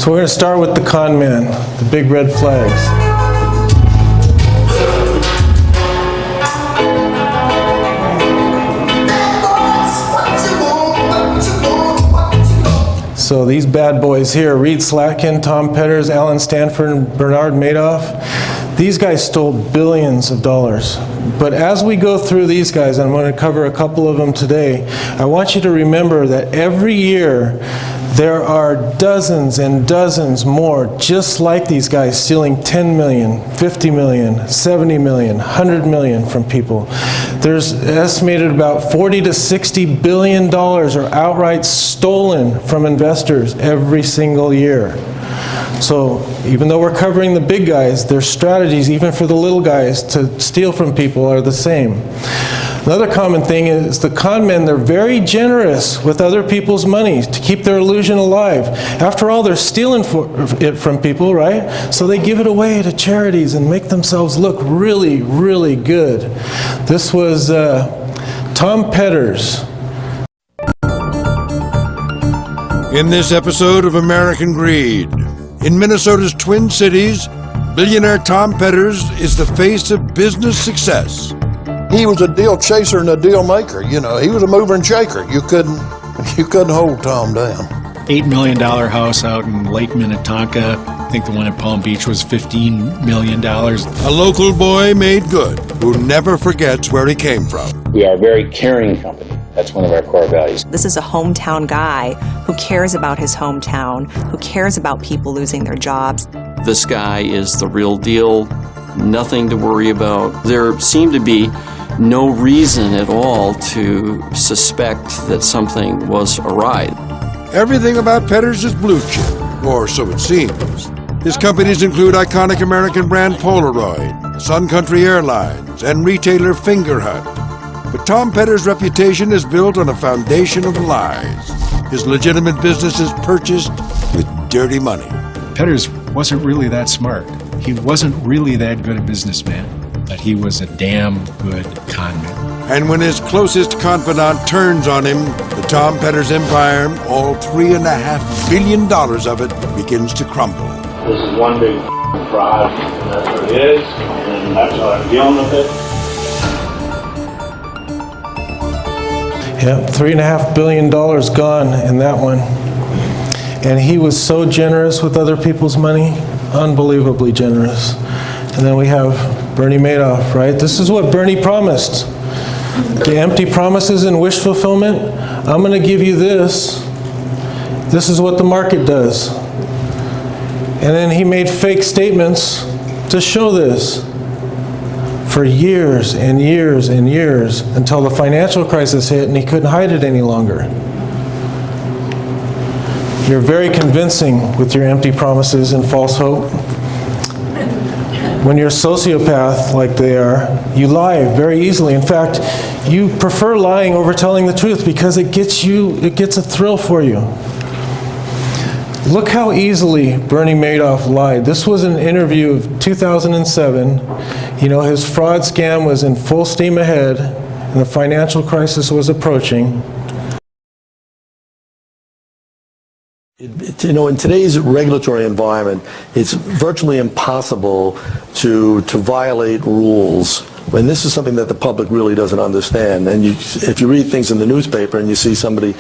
So we're going to start with the con man, the big red flags. So these bad boys here, Reed Slatkin, Tom Petters, Alan Stanford, and Bernard Madoff, these guys stole billions of dollars. But as we go through these guys, and I'm going to cover a couple of them today, I want you to remember that every year there are dozens and dozens more just like these guys stealing 10 million, 50 million, 70 million, 100 million from people. There's estimated about 40 to 60 billion dollars are outright stolen from investors every single year. So even though we're covering the big guys, their strategies, even for the little guys, to steal from people are the same. Another common thing is the con men, they're very generous with other people's money to keep their illusion alive. After all, they're stealing it from people, right? So they give it away to charities and make themselves look really, really good. This was Tom Petters. In this episode of American Greed, in Minnesota's Twin Cities, billionaire Tom Petters is the face of business success. He was a deal chaser and a deal maker. You know, he was a mover and shaker. You couldn't hold Tom down. $8 million house out in Lake Minnetonka. I think the one in Palm Beach was $15 million. A local boy made good, who never forgets where he came from. We are a very caring company. That's one of our core values. This is a hometown guy who cares about his hometown, who cares about people losing their jobs. This guy is the real deal, nothing to worry about. There seemed to be no reason at all to suspect that something was awry. Everything about Petters is blue chip, or so it seems. His companies include iconic American brand Polaroid, Sun Country Airlines, and retailer Finger Hut. But Tom Petters' reputation is built on a foundation of lies. His legitimate business is purchased with dirty money. Petters wasn't really that smart. He wasn't really that good a businessman, but he was a damn good con man. And when his closest confidant turns on him, the Tom Petters empire, all $3.5 billion of it, begins to crumble. This is one big fraud, and that's what it is, and that's how I'm dealing with it. Yeah, $3.5 billion gone in that one. And he was so generous with other people's money, unbelievably generous. And then we have Bernie Madoff, right? This is what Bernie promised. The empty promises and wish fulfillment. I'm going to give you this. This is what the market does. And then he made fake statements to show this for years and years and years until the financial crisis hit and he couldn't hide it any longer. You're very convincing with your empty promises and false hope. When you're a sociopath like they are, you lie very easily. In fact, you prefer lying over telling the truth because it gets a thrill for you. Look how easily Bernie Madoff lied. This was an interview of 2007. You know, his fraud scam was in full steam ahead, and the financial crisis was approaching. You know, in today's regulatory environment, it's virtually impossible to violate rules. And this is something that the public really doesn't understand. And if you read things in the newspaper and you see somebody,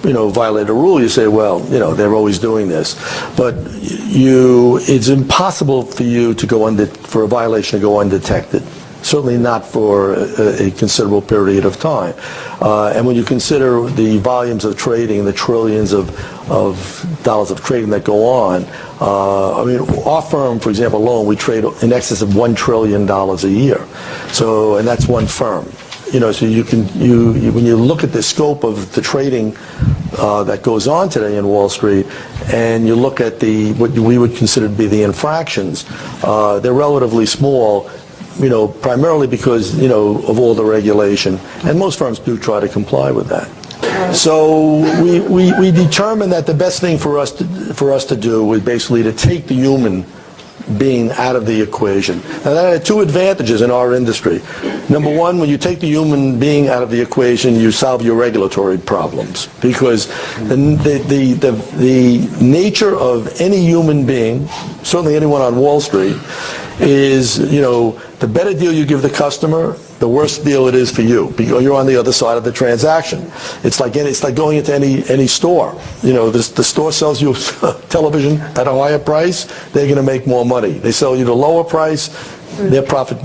you know, violate a rule, you say, well, you know, they're always doing this. But it's impossible for you to for a violation to go undetected. Certainly not for a considerable period of time. And when you consider the volumes of trading, the trillions of dollars of trading that go on, I mean, our firm, for example, alone, we trade in excess of $1 trillion a year. So, and that's one firm. You know, so when you look at the scope of the trading that goes on today in Wall Street, and you look at what we would consider to be the infractions, they're relatively small. You know, primarily because, you know, of all the regulation, and most firms do try to comply with that. So we determined that the best thing for us to do was basically to take the human being out of the equation. Now, that had two advantages in our industry. Number one, when you take the human being out of the equation, you solve your regulatory problems, because the nature of any human being, certainly anyone on Wall Street, is, the better deal you give the customer, the worse deal it is for you, because you're on the other side of the transaction. It's like going into any store. The store sells you television at a higher price, they're going to make more money. They sell you the lower price, their profit,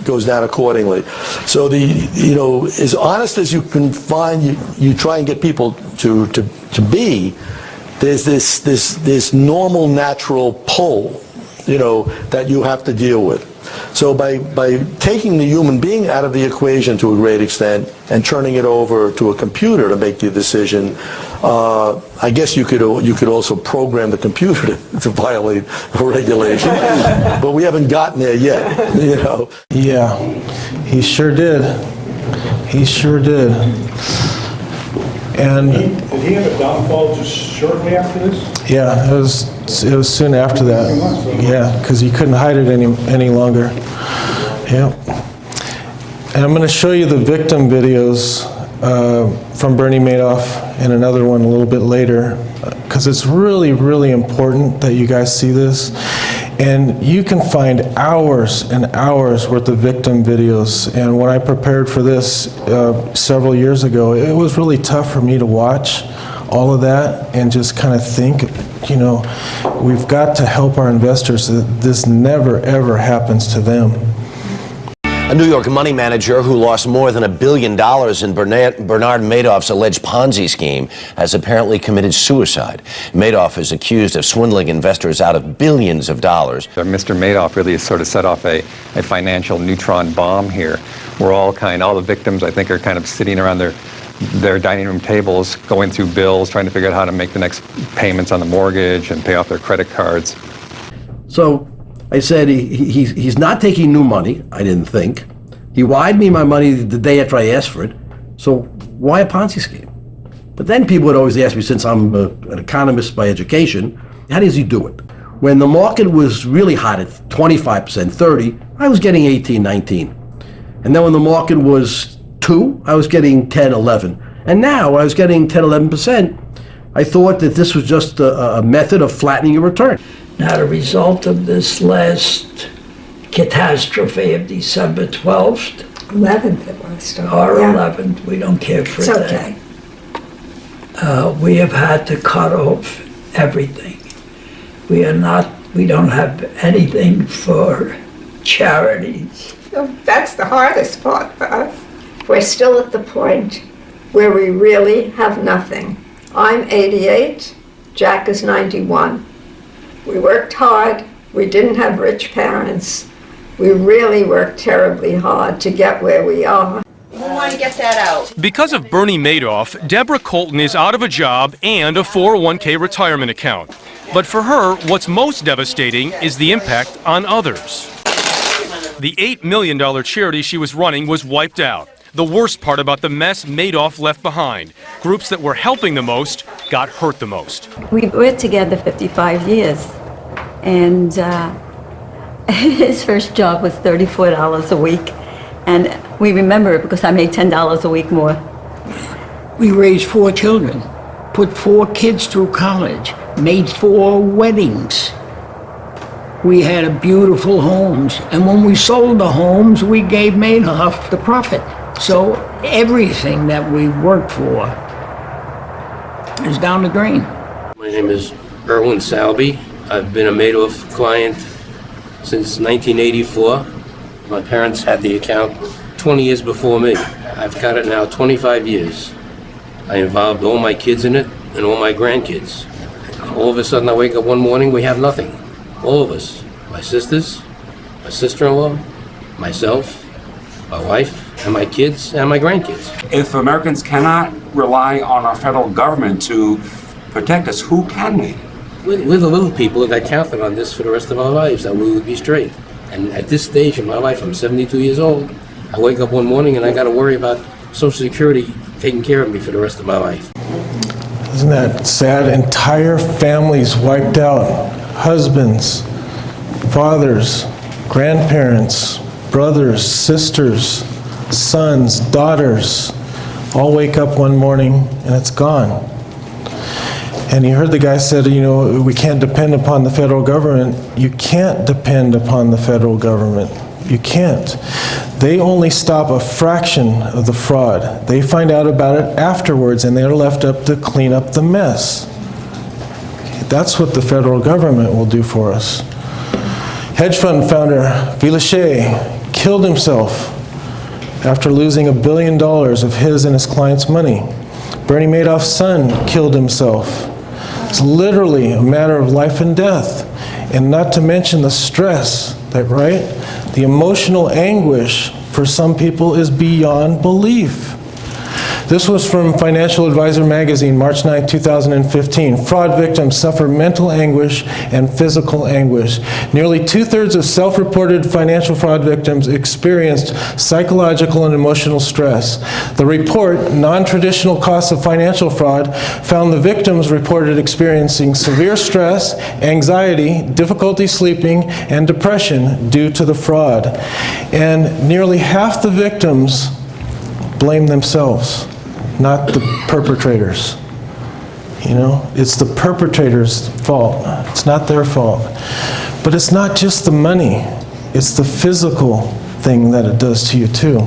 goes down accordingly. So as honest as you can find, you try and get people to be. There's this normal, natural pull, that you have to deal with. So by taking the human being out of the equation to a great extent and turning it over to a computer to make the decision, I guess you could also program the computer to violate a regulation, but we haven't gotten there yet. Yeah, he sure did. He sure did. And did he have a downfall just shortly after this? yeah, it was soon after that. Yeah, because he couldn't hide it any longer. Yeah. And I'm going to show you the victim videos from Bernie Madoff and another one a little bit later, because it's really, really important that you guys see this. And you can find hours and hours worth of victim videos. And when I prepared for this several years ago, it was really tough for me to watch all of that and just kind of think, we've got to help our investors so that this never, ever happens to them. A New York money manager who lost more than $1 billion in Bernard Madoff's alleged Ponzi scheme has apparently committed suicide. Madoff is accused of swindling investors out of billions of dollars. Mr. Madoff really has sort of set off a financial neutron bomb here. All the victims, I think, are kind of sitting around their dining room tables, going through bills, trying to figure out how to make the next payments on the mortgage and pay off their credit cards. So I said, he's not taking new money, I didn't think. He wired me my money the day after I asked for it. So why a Ponzi scheme? But then people would always ask me, since I'm an economist by education, how does he do it? When the market was really hot at 25%, 30%, I was getting 18, 19. And then when the market was 2, I was getting 10, 11. And now I was getting 10, 11%. I thought that this was just a method of flattening your return. Now, the result of this last catastrophe of December 12th. 11th it was. Or 11th, we don't care for that. It's okay. We have had to cut off everything. We don't have anything for charities. So that's the hardest part for us. We're still at the point where we really have nothing. I'm 88, Jack is 91. We worked hard, we didn't have rich parents. We really worked terribly hard to get where we are. We want to get that out. Because of Bernie Madoff, Deborah Colton is out of a job and a 401k retirement account. But for her, what's most devastating is the impact on others. The $8 million charity she was running was wiped out. The worst part about the mess Madoff left behind, groups that were helping the most got hurt the most. We were together 55 years, and his first job was $34 a week, and we remember it because I made $10 a week more. We raised 4 children, put 4 kids through college, made 4 weddings. We had beautiful homes, and when we sold the homes, we gave Madoff the profit. So everything that we worked for is down the drain. My name is Erwin Salby. I've been a Madoff client since 1984. My parents had the account 20 years before me. I've got it now 25 years. I involved all my kids in it and all my grandkids. All of a sudden I wake up one morning, we have nothing. All of us. My sisters, my sister-in-law, myself, my wife, and my kids and my grandkids. If Americans cannot rely on our federal government to protect us, who can we? We're the little people that counted on this for the rest of our lives, that we would be straight. And at this stage in my life, I'm 72 years old, I wake up one morning and I got to worry about Social Security taking care of me for the rest of my life. Isn't that sad? Entire families wiped out. Husbands, fathers, grandparents, brothers, sisters, sons, daughters, all wake up one morning and it's gone. And you heard the guy said, you know, we can't depend upon the federal government. You can't depend upon the federal government. You can't. They only stop a fraction of the fraud. They find out about it afterwards, and they're left up to clean up the mess. That's what the federal government will do for us. Hedge fund founder Villachet killed himself after losing $1 billion of his and his clients' money. Bernie Madoff's son killed himself. It's literally a matter of life and death. And not to mention the stress, right? The emotional anguish for some people is beyond belief. This was from Financial Advisor magazine, March 9, 2015. Fraud victims suffer mental anguish and physical anguish. Nearly 2/3 of self-reported financial fraud victims experienced psychological and emotional stress. The report, Non-Traditional Costs of Financial Fraud, found the victims reported experiencing severe stress, anxiety, difficulty sleeping, and depression due to the fraud. And nearly half the victims blame themselves, not the perpetrators. You know, it's the perpetrator's fault. It's not their fault. But it's not just the money. It's the physical thing that it does to you too.